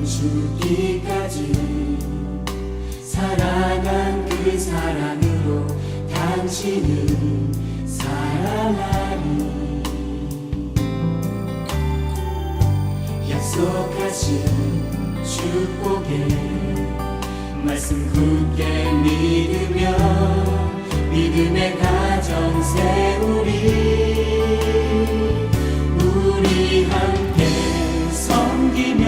죽기까지 사랑한 그 사랑으로 당신을 사랑하리. 약속하신 축복의 말씀 굳게 믿으며 믿음의 가정 세우리. 우리 함께 섬기며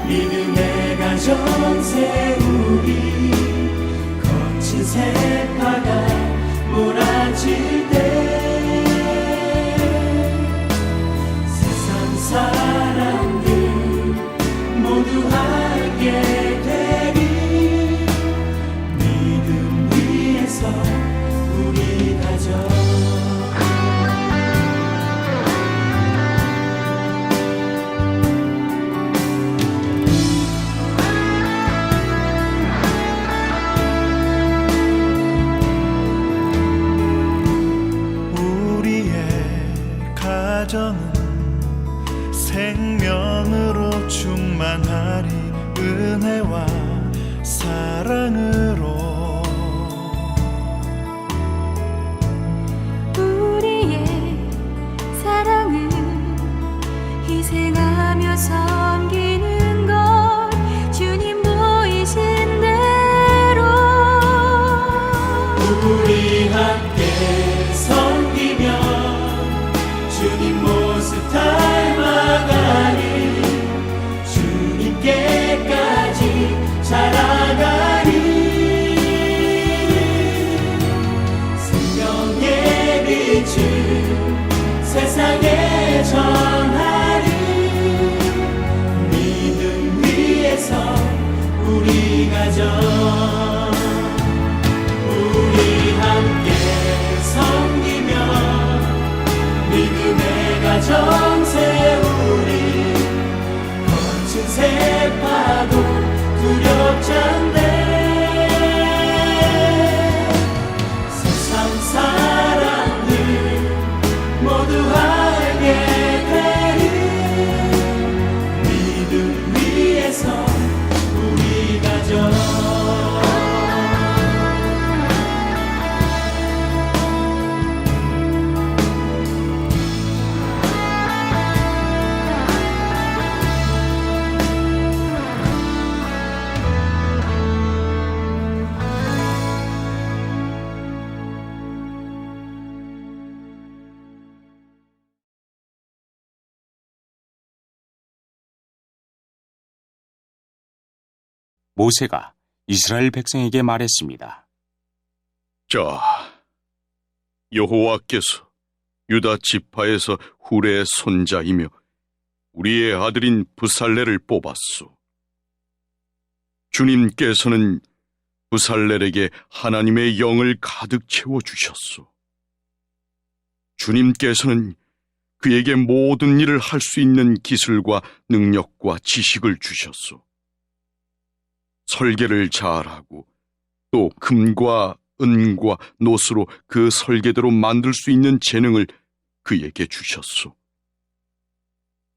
믿음의 가정 세우리. 거친 세파가 몰아칠 때 세상 사람들 모두 알게 되리. 믿음 위에서 우리 가정 가정은 생명으로 충만하리. 은혜와 사랑으로 우리의 사랑은 희생하며 섬기는 것 주님 보이신 대로 우리 함께 섬기며 주님 모습 닮아가리. 주님께까지 자라가리. 생명의 빛을 세상에 전하리. 믿음 위에서 우리 가정 우리 함께 섬기며 믿음의 가정 세우리. 거친 세파도 두렵지 않네. 세상 사람들 모두 알게 되리. 믿음 위에서 우리 가정 모세가 이스라엘 백성에게 말했습니다. 자, 여호와께서 유다 지파에서 훌의 손자이며 우리의 아들인 부살렐을 뽑았소. 주님께서는 부살렐에게 하나님의 영을 가득 채워주셨소. 주님께서는 그에게 모든 일을 할 수 있는 기술과 능력과 지식을 주셨소. 설계를 잘하고 또 금과 은과 노스로 그 설계대로 만들 수 있는 재능을 그에게 주셨소.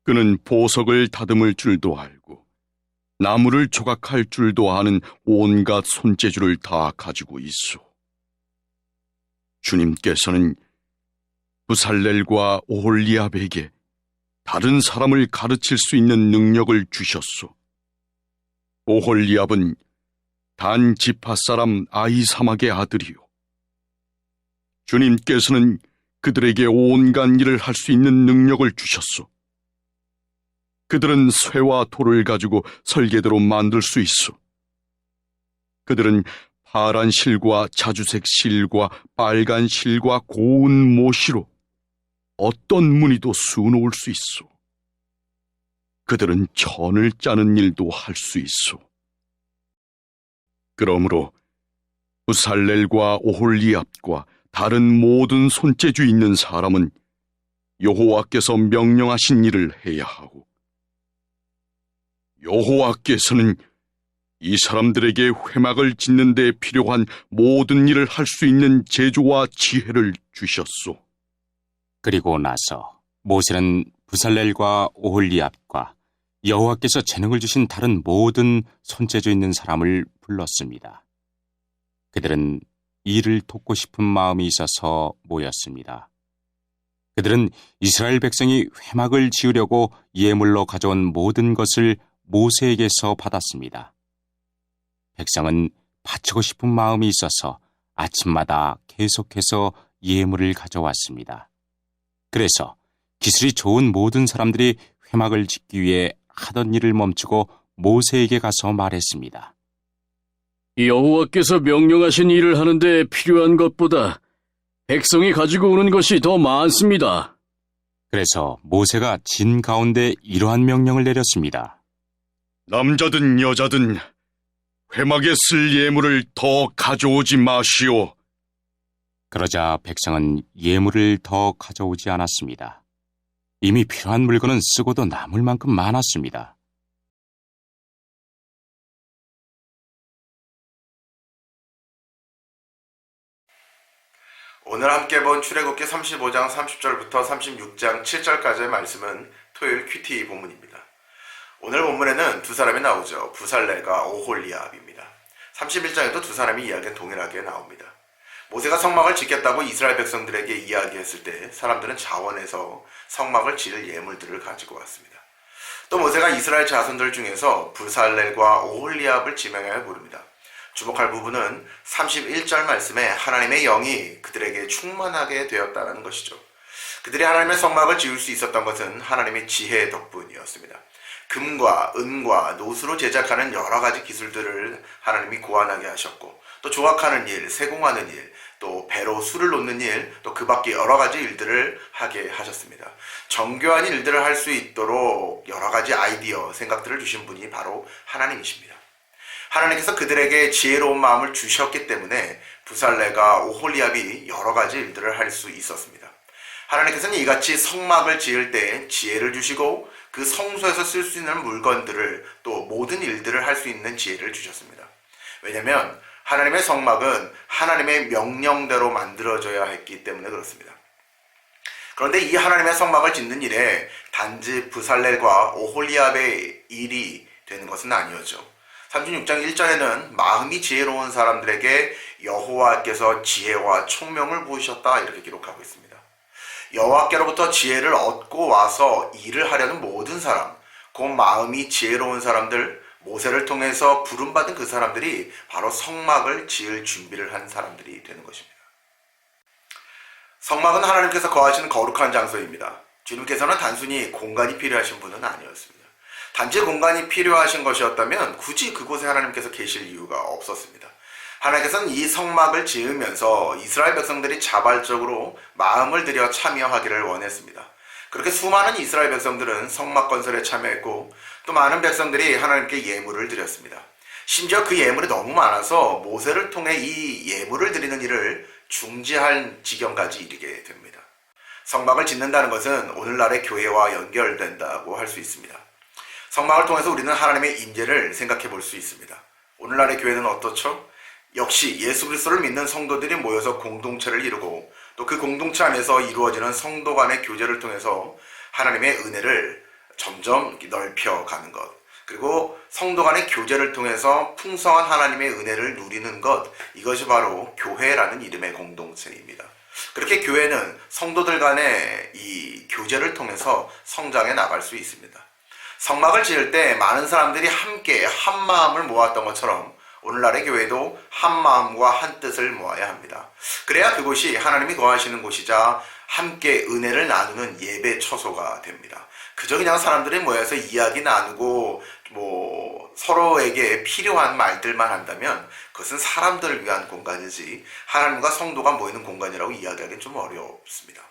그는 보석을 다듬을 줄도 알고 나무를 조각할 줄도 아는 온갖 손재주를 다 가지고 있소. 주님께서는 부살렐과 오홀리압에게 다른 사람을 가르칠 수 있는 능력을 주셨소. 오홀리압은 단 지파 사람 아히사막의 아들이요. 주님께서는 그들에게 온갖 일을 할 수 있는 능력을 주셨소. 그들은 쇠와 돌을 가지고 설계대로 만들 수 있어. 그들은 파란 실과 자주색 실과 빨간 실과 고운 모시로 어떤 무늬도 수놓을 수 있어. 그들은 천을 짜는 일도 할 수 있어. 그러므로 부살렐과 오홀리압과 다른 모든 손재주 있는 사람은 여호와께서 명령하신 일을 해야 하고, 여호와께서는 이 사람들에게 회막을 짓는 데 필요한 모든 일을 할 수 있는 재주와 지혜를 주셨소. 그리고 나서 모세는 부살렐과 오홀리압과 여호와께서 재능을 주신 다른 모든 손재주 있는 사람을 불렀습니다. 그들은 이를 돕고 싶은 마음이 있어서 모였습니다. 그들은 이스라엘 백성이 회막을 지으려고 예물로 가져온 모든 것을 모세에게서 받았습니다. 백성은 바치고 싶은 마음이 있어서 아침마다 계속해서 예물을 가져왔습니다. 그래서 기술이 좋은 모든 사람들이 회막을 짓기 위해 하던 일을 멈추고 모세에게 가서 말했습니다. 여호와께서 명령하신 일을 하는데 필요한 것보다 백성이 가지고 오는 것이 더 많습니다. 그래서 모세가 진 가운데 이러한 명령을 내렸습니다. 남자든 여자든 회막에 쓸 예물을 더 가져오지 마시오. 그러자 백성은 예물을 더 가져오지 않았습니다. 이미 필요한 물건은 쓰고도 남을 만큼 많았습니다. 오늘 함께 본 출애굽기 35장 30절부터 36장 7절까지의 말씀은 토요일 큐티 본문입니다. 오늘 본문에는 두 사람이 나오죠. 부살렐과 오홀리압입니다. 31장에도 두 사람이 이야기는 동일하게 나옵니다. 모세가 성막을 짓겠다고 이스라엘 백성들에게 이야기했을 때 사람들은 자원해서 성막을 지을 예물들을 가지고 왔습니다. 또 모세가 이스라엘 자손들 중에서 부살렐과 오홀리압을 지명하여 부릅니다. 주목할 부분은 31절 말씀에 하나님의 영이 그들에게 충만하게 되었다는 것이죠. 그들이 하나님의 성막을 지을 수 있었던 것은 하나님의 지혜 덕분이었습니다. 금과 은과 노수로 제작하는 여러 가지 기술들을 하나님이 고안하게 하셨고, 또 조각하는 일, 세공하는 일, 또 배로 술을 놓는 일, 또 그 밖에 여러 가지 일들을 하게 하셨습니다. 정교한 일들을 할 수 있도록 여러 가지 아이디어, 생각들을 주신 분이 바로 하나님이십니다. 하나님께서 그들에게 지혜로운 마음을 주셨기 때문에 부살레가 오홀리압이 여러 가지 일들을 할 수 있었습니다. 하나님께서는 이같이 성막을 지을 때 지혜를 주시고 그 성소에서 쓸 수 있는 물건들을, 또 모든 일들을 할 수 있는 지혜를 주셨습니다. 왜냐하면 하나님의 성막은 하나님의 명령대로 만들어져야 했기 때문에 그렇습니다. 그런데 이 하나님의 성막을 짓는 일에 단지 부살렐과 오홀리압의 일이 되는 것은 아니었죠. 36장 1절에는 마음이 지혜로운 사람들에게 여호와께서 지혜와 총명을 부으셨다, 이렇게 기록하고 있습니다. 여호와께로부터 지혜를 얻고 와서 일을 하려는 모든 사람, 그 마음이 지혜로운 사람들, 모세를 통해서 부름받은 그 사람들이 바로 성막을 지을 준비를 한 사람들이 되는 것입니다. 성막은 하나님께서 거하시는 거룩한 장소입니다. 주님께서는 단순히 공간이 필요하신 분은 아니었습니다. 단지 공간이 필요하신 것이었다면 굳이 그곳에 하나님께서 계실 이유가 없었습니다. 하나님께서는 이 성막을 지으면서 이스라엘 백성들이 자발적으로 마음을 들여 참여하기를 원했습니다. 그렇게 수많은 이스라엘 백성들은 성막 건설에 참여했고, 또 많은 백성들이 하나님께 예물을 드렸습니다. 심지어 그 예물이 너무 많아서 모세를 통해 이 예물을 드리는 일을 중지할 지경까지 이르게 됩니다. 성막을 짓는다는 것은 오늘날의 교회와 연결된다고 할 수 있습니다. 성막을 통해서 우리는 하나님의 임재를 생각해 볼 수 있습니다. 오늘날의 교회는 어떻죠? 역시 예수 그리스도를 믿는 성도들이 모여서 공동체를 이루고, 또 그 공동체 안에서 이루어지는 성도 간의 교제를 통해서 하나님의 은혜를 점점 넓혀가는 것, 그리고 성도 간의 교제를 통해서 풍성한 하나님의 은혜를 누리는 것, 이것이 바로 교회라는 이름의 공동체입니다. 그렇게 교회는 성도들 간의 이 교제를 통해서 성장해 나갈 수 있습니다. 성막을 지을 때 많은 사람들이 함께 한 마음을 모았던 것처럼 오늘날의 교회도 한 마음과 한 뜻을 모아야 합니다. 그래야 그곳이 하나님이 거하시는 곳이자 함께 은혜를 나누는 예배 처소가 됩니다. 그저 그냥 사람들이 모여서 이야기 나누고 서로에게 필요한 말들만 한다면 그것은 사람들을 위한 공간이지 하나님과 성도가 모이는 공간이라고 이야기하기는 좀 어렵습니다.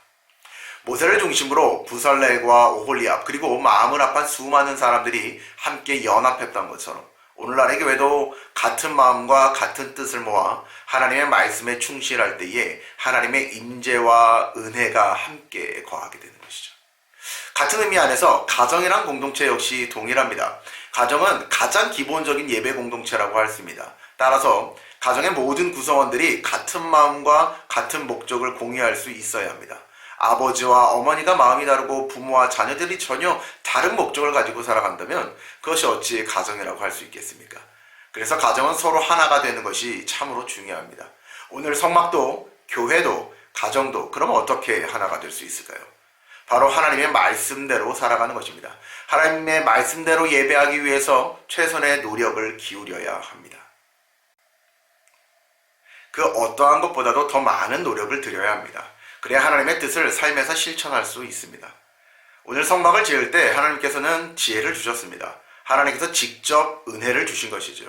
모세를 중심으로 부살렐과 오홀리압, 그리고 마음을 합한 수많은 사람들이 함께 연합했던 것처럼 오늘날의 교회도 같은 마음과 같은 뜻을 모아 하나님의 말씀에 충실할 때에 하나님의 임재와 은혜가 함께 거하게 되는 것이죠. 같은 의미 안에서 가정이란 공동체 역시 동일합니다. 가정은 가장 기본적인 예배 공동체라고 할 수 있습니다. 따라서 가정의 모든 구성원들이 같은 마음과 같은 목적을 공유할 수 있어야 합니다. 아버지와 어머니가 마음이 다르고 부모와 자녀들이 전혀 다른 목적을 가지고 살아간다면 그것이 어찌 가정이라고 할 수 있겠습니까? 그래서 가정은 서로 하나가 되는 것이 참으로 중요합니다. 오늘 성막도 교회도 가정도 그럼 어떻게 하나가 될 수 있을까요? 바로 하나님의 말씀대로 살아가는 것입니다. 하나님의 말씀대로 예배하기 위해서 최선의 노력을 기울여야 합니다. 그 어떠한 것보다도 더 많은 노력을 들여야 합니다. 그래야 하나님의 뜻을 삶에서 실천할 수 있습니다. 오늘 성막을 지을 때 하나님께서는 지혜를 주셨습니다. 하나님께서 직접 은혜를 주신 것이죠.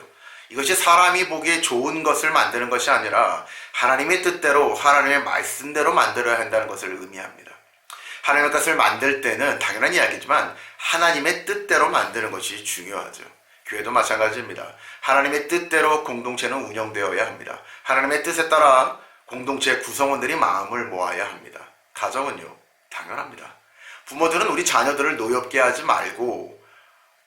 이것이 사람이 보기에 좋은 것을 만드는 것이 아니라 하나님의 뜻대로 하나님의 말씀대로 만들어야 한다는 것을 의미합니다. 하나님의 것을 만들 때는 당연한 이야기지만 하나님의 뜻대로 만드는 것이 중요하죠. 교회도 마찬가지입니다. 하나님의 뜻대로 공동체는 운영되어야 합니다. 하나님의 뜻에 따라 공동체 구성원들이 마음을 모아야 합니다. 가정은요, 당연합니다. 부모들은 우리 자녀들을 노엽게 하지 말고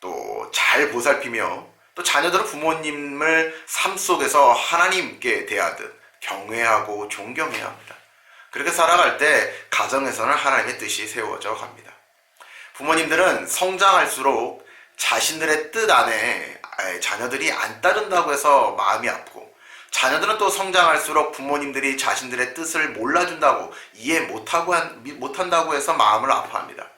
또 잘 보살피며 또 자녀들은 부모님을 삶 속에서 하나님께 대하듯 경외하고 존경해야 합니다. 그렇게 살아갈 때 가정에서는 하나님의 뜻이 세워져 갑니다. 부모님들은 성장할수록 자신들의 뜻 안에 자녀들이 안 따른다고 해서 마음이 아프고 자녀들은 또 성장할수록 부모님들이 자신들의 뜻을 몰라준다고 이해 못한다고 해서 마음을 아파합니다.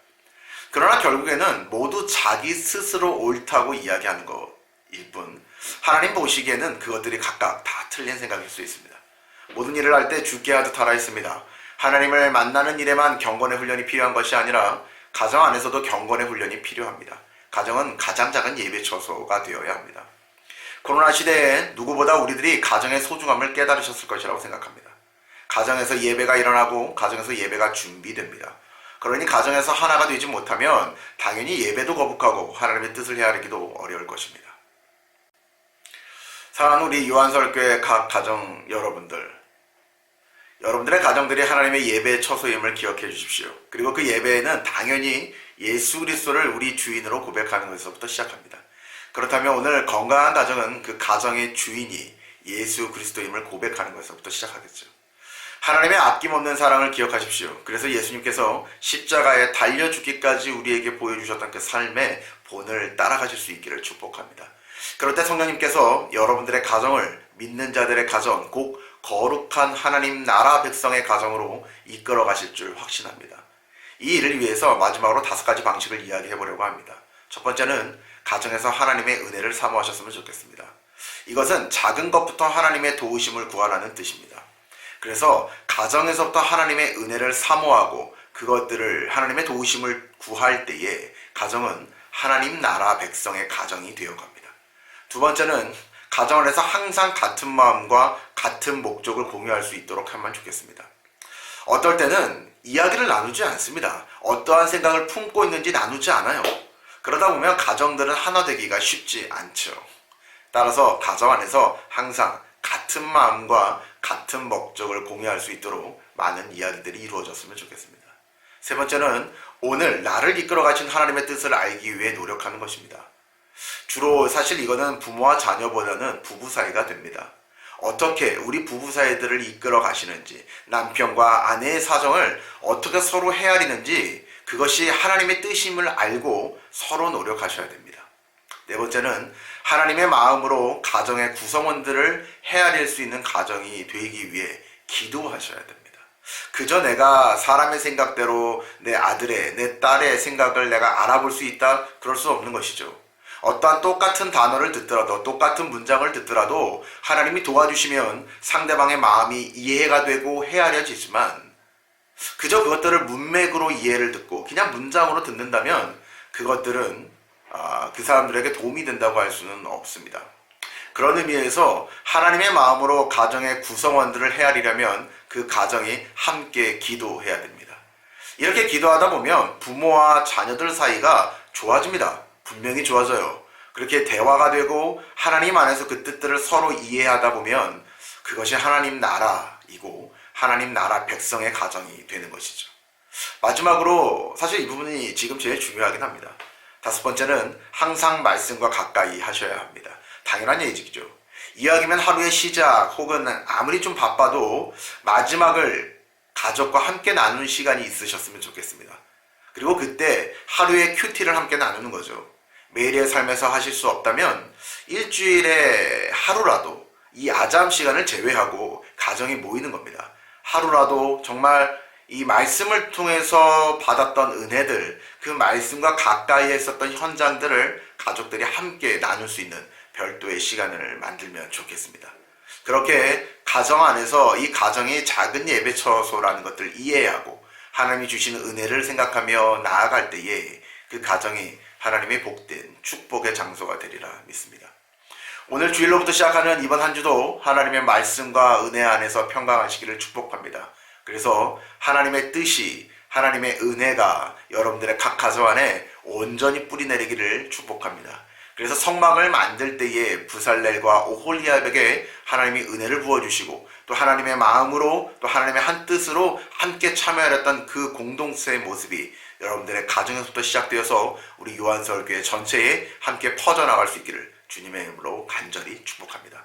그러나 결국에는 모두 자기 스스로 옳다고 이야기하는 것일 뿐 하나님 보시기에는 그것들이 각각 다 틀린 생각일 수 있습니다. 모든 일을 할 때 주께 하듯 하라 했습니다. 하나님을 만나는 일에만 경건의 훈련이 필요한 것이 아니라 가정 안에서도 경건의 훈련이 필요합니다. 가정은 가장 작은 예배 처소가 되어야 합니다. 코로나 시대에 누구보다 우리들이 가정의 소중함을 깨달으셨을 것이라고 생각합니다. 가정에서 예배가 일어나고 가정에서 예배가 준비됩니다. 그러니 가정에서 하나가 되지 못하면 당연히 예배도 거북하고 하나님의 뜻을 헤아리기도 어려울 것입니다. 사랑하는 우리 요한설교회 각 가정 여러분들의 가정들이 하나님의 예배의 처소임을 기억해 주십시오. 그리고 그 예배에는 당연히 예수 그리스도를 우리 주인으로 고백하는 것에서부터 시작합니다. 그렇다면 오늘 건강한 가정은 그 가정의 주인이 예수 그리스도임을 고백하는 것에서부터 시작하겠죠. 하나님의 아낌없는 사랑을 기억하십시오. 그래서 예수님께서 십자가에 달려 죽기까지 우리에게 보여주셨던 그 삶의 본을 따라가실 수 있기를 축복합니다. 그럴 때 성령님께서 여러분들의 가정을 믿는 자들의 가정, 곧 거룩한 하나님 나라 백성의 가정으로 이끌어 가실 줄 확신합니다. 이 일을 위해서 마지막으로 5가지 방식을 이야기해 보려고 합니다. 첫 번째는 가정에서 하나님의 은혜를 사모하셨으면 좋겠습니다. 이것은 작은 것부터 하나님의 도우심을 구하라는 뜻입니다. 그래서 가정에서부터 하나님의 은혜를 사모하고 그것들을 하나님의 도우심을 구할 때에 가정은 하나님 나라 백성의 가정이 되어갑니다. 두 번째는 가정 안에서 항상 같은 마음과 같은 목적을 공유할 수 있도록 하면 좋겠습니다. 어떨 때는 이야기를 나누지 않습니다. 어떠한 생각을 품고 있는지 나누지 않아요. 그러다 보면 가정들은 하나 되기가 쉽지 않죠. 따라서 가정 안에서 항상 같은 마음과 같은 목적을 공유할 수 있도록 많은 이야기들이 이루어졌으면 좋겠습니다. 세 번째는 오늘 나를 이끌어 가신 하나님의 뜻을 알기 위해 노력하는 것입니다. 주로 사실 이거는 부모와 자녀보다는 부부 사이가 됩니다. 어떻게 우리 부부 사이들을 이끌어 가시는지, 남편과 아내의 사정을 어떻게 서로 헤아리는지 그것이 하나님의 뜻임을 알고 서로 노력하셔야 됩니다. 네 번째는 하나님의 마음으로 가정의 구성원들을 헤아릴 수 있는 가정이 되기 위해 기도하셔야 됩니다. 그저 내가 사람의 생각대로 내 아들의, 내 딸의 생각을 내가 알아볼 수 있다? 그럴 수 없는 것이죠. 어떠한 똑같은 단어를 듣더라도, 똑같은 문장을 듣더라도 하나님이 도와주시면 상대방의 마음이 이해가 되고 헤아려지지만 그저 그것들을 문맥으로 이해를 듣고 그냥 문장으로 듣는다면 그것들은 그 사람들에게 도움이 된다고 할 수는 없습니다. 그런 의미에서 하나님의 마음으로 가정의 구성원들을 헤아리려면 그 가정이 함께 기도해야 됩니다. 이렇게 기도하다 보면 부모와 자녀들 사이가 좋아집니다. 분명히 좋아져요. 그렇게 대화가 되고 하나님 안에서 그 뜻들을 서로 이해하다 보면 그것이 하나님 나라이고 하나님 나라 백성의 가정이 되는 것이죠. 마지막으로 사실 이 부분이 지금 제일 중요하긴 합니다. 5번째는 항상 말씀과 가까이 하셔야 합니다. 당연한 얘기죠. 이야기면 하루의 시작 혹은 아무리 좀 바빠도 마지막을 가족과 함께 나누는 시간이 있으셨으면 좋겠습니다. 그리고 그때 하루의 큐티를 함께 나누는 거죠. 매일의 삶에서 하실 수 없다면 일주일에 하루라도 이 아잠 시간을 제외하고 가정이 모이는 겁니다. 하루라도 정말 이 말씀을 통해서 받았던 은혜들, 그 말씀과 가까이 했었던 현장들을 가족들이 함께 나눌 수 있는 별도의 시간을 만들면 좋겠습니다. 그렇게 가정 안에서 이 가정이 작은 예배처소라는 것들을 이해하고 하나님이 주시는 은혜를 생각하며 나아갈 때에 그 가정이 하나님의 복된 축복의 장소가 되리라 믿습니다. 오늘 주일로부터 시작하는 이번 한 주도 하나님의 말씀과 은혜 안에서 평강하시기를 축복합니다. 그래서 하나님의 뜻이, 하나님의 은혜가 여러분들의 각 가정 안에 온전히 뿌리내리기를 축복합니다. 그래서 성막을 만들 때에 부살렐과 오홀리압에게 하나님이 은혜를 부어주시고 또 하나님의 마음으로 또 하나님의 한 뜻으로 함께 참여하였던 그 공동체의 모습이 여러분들의 가정에서부터 시작되어서 우리 요한서울교회 전체에 함께 퍼져나갈 수 있기를 주님의 이름으로 간절히 축복합니다.